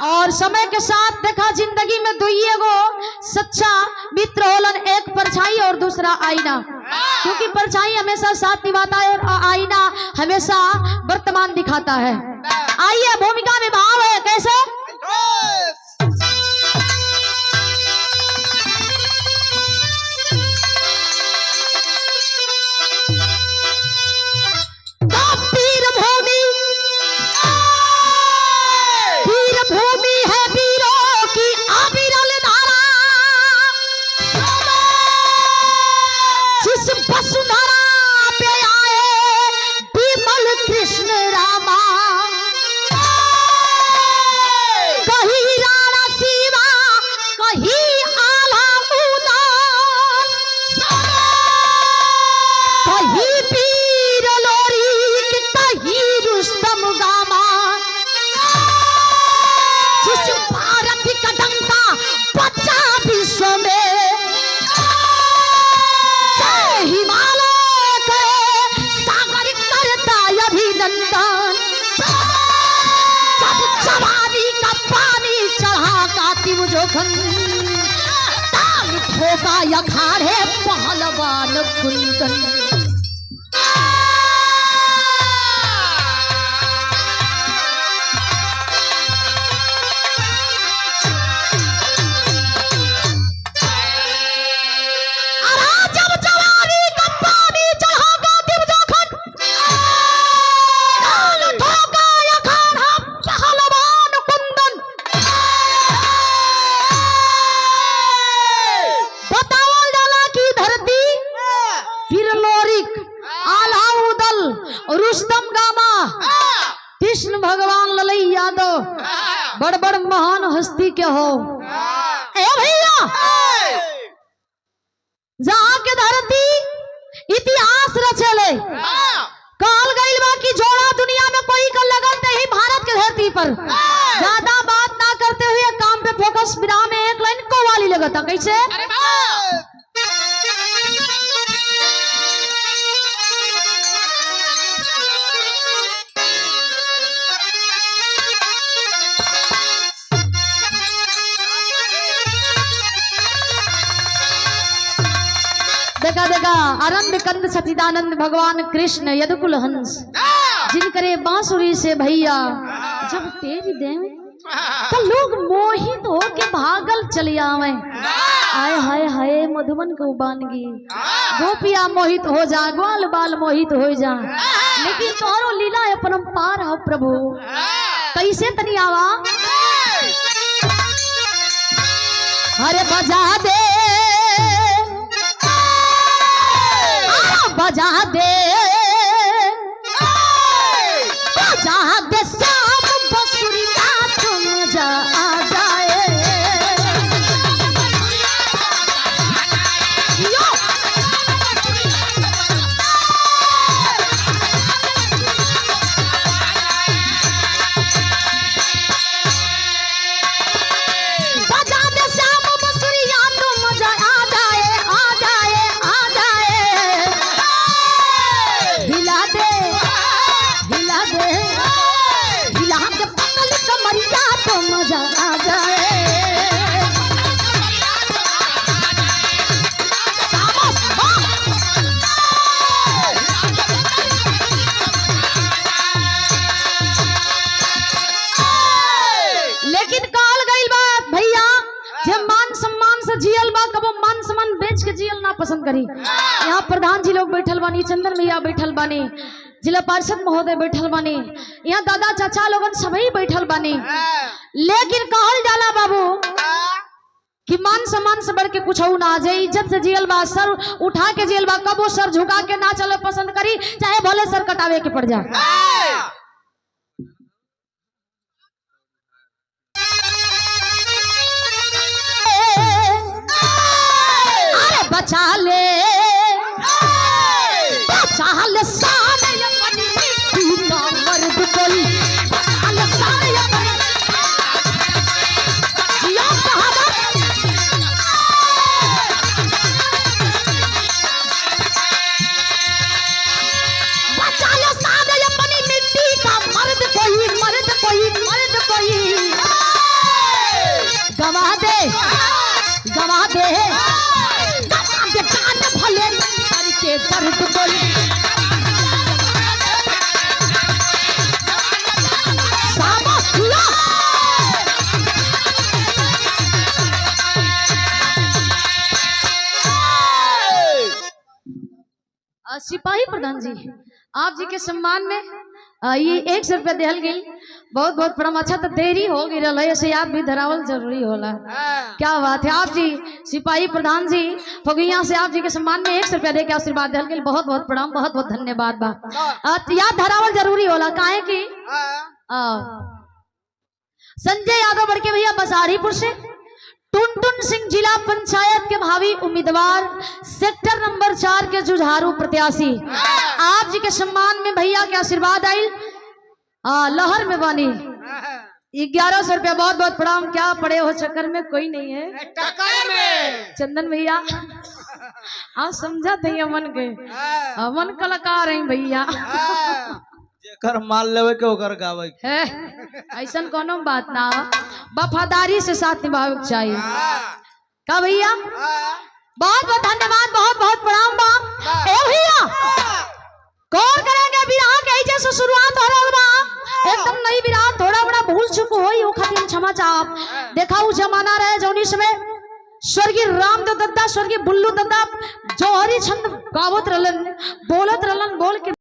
और समय के साथ देखा जिंदगी में दुइये गो सच्चा मित्र होलन, एक परछाई और दूसरा आईना। क्योंकि परछाई हमेशा साथ निभाता है और आईना हमेशा वर्तमान दिखाता है। आइए भूमिका में भाव है कैसे। अखाड़े पहलवान कुंदन कृष्ण भगवान ललई यादव बड़ बड़ महान हस्ती के हो। ए भैया जहाँ के धरती इतिहास रचले काल गईल बा की जोड़ा दुनिया में कोई का लगन नहीं भारत के धरती पर। ज्यादा बात ना करते हुए काम पे फोकस विराम में एक लाइन को वाली लगता कैसे। देखा देखा आनंद कंद सचिदानंद भगवान कृष्ण यदुकुल हंस जिनकरे बांसुरी से भैया जब तेरी देवे तो लोग मोहित हो के भागल चले आवे। आय हाय हाय मधुबन को बानगी गोपिया मोहित हो जा ग्वाल बाल मोहित हो जा। लेकिन तोहरो लीला अपरंपार है प्रभु कैसे तनी आवा। अरे बजा दे बजा दे बजा दे शाम बसुरी का तुम जा आ जाए। बजा दे शाम बसुरिया तुम जा आ जाए आ जाए आ जाए। हिला दे हिला दे हिला के पकड़ कमरिया तो मजा आ जाए। लेकिन काल गईल बा भैया जे मान सम्मान से जियल बा कबो मान सम्मान बेच के जियल ना पसंद करी। यहाँ प्रधान जी लोग बैठल बानी, चंदन भैया बैठल बानी, जिला पार्षद महोदय बैठल बानी, यहाँ दादा चाचा लोगन सभी बैठल बानी। लेकिन कहल जाला बाबू कि मान सम्मान से बढ़ के कुछ ना आ जाए। इज्जत से जियल बा, सर उठा के जियल बा, कबो सर झुका के ना चले पसंद करी चाहे भले सर कटावे के पड़ जाए। बचा ले बचा ले साले अपनी मिट्टी का मर्द कोई बचा ले साले अपनी जिया बचा ले साले अपनी मिट्टी दवा दे जान भले करके दर्द बोली सिपाही प्रधान जी आप जी के सम्मान में ये 100 रुपया दिहल गई बहुत बहुत प्रणाम। अच्छा तो देरी हो गई रहा ऐसे याद भी धरावल जरूरी होला। क्या बात है आप जी सिपाही प्रधान जी फगुइया से आप जी के सम्मान में 100 रुपया दे के आशीर्वाद दिहल गई बहुत बहुत प्रणाम बहुत बहुत धन्यवाद बा। याद धरावल जरूरी होला काहे की संजय यादव बड़के भैया बसारीपुर से टुनटुन सिंह जिला पंचायत के भावी उम्मीदवार सेक्टर नंबर 4 के जुझारू प्रत्याशी आप जी के सम्मान में भैया के आशीर्वाद आई लहर में बनी 1100 रुपया बहुत बहुत प्रणाम। क्या पड़े हो चक्कर में कोई नहीं है टक्कर में चंदन भैया आप समझा थे अमन के अमन कलाकार हैं भैया जेकर माल लेवे के ओकर गावे है ऐसा कोनो बात ना वफादारी से साथ निभावे चाहिए का भैया बहुत बहुत धन्यवाद बहुत बहुत प्रणाम बा ए भैया कौन करेंगे विराह के जैसे शुरुआत हो रहा बा एकदम नई विराह थोड़ा बड़ा भूल चुक होई ओ खातिर क्षमा चाहब देखा उ जमाना रहे जौनी समय स्वर्गीय रामदेव दत्ता स्वर्गीय बुल्लू दत्ता जौहरी छंद गावत रहलन बोलत रहलन बोल के